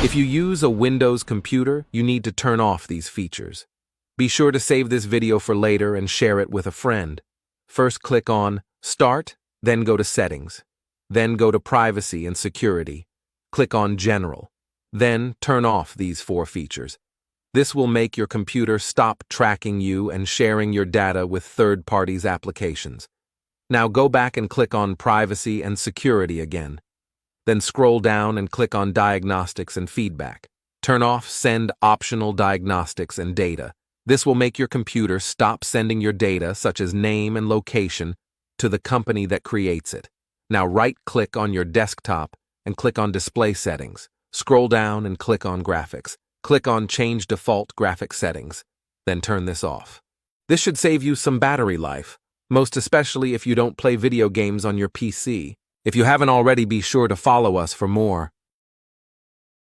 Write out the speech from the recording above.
If you use a Windows computer, you need to turn off these features. Be sure to save this video for later and share it with a friend. First click on Start, then go to Settings. Then go to Privacy and Security. Click on General. Then turn off these 4 features. This will make your computer stop tracking you and sharing your data with third-party applications. Now go back and click on Privacy and Security again. Then scroll down and click on Diagnostics and Feedback. Turn off Send Optional Diagnostics and Data. This will make your computer stop sending your data, such as name and location, to the company that creates it. Now right-click on your desktop and click on Display Settings. Scroll down and click on Graphics. Click on Change Default Graphic Settings, then turn this off. This should save you some battery life, most especially if you don't play video games on your PC. If you haven't already, be sure to follow us for more.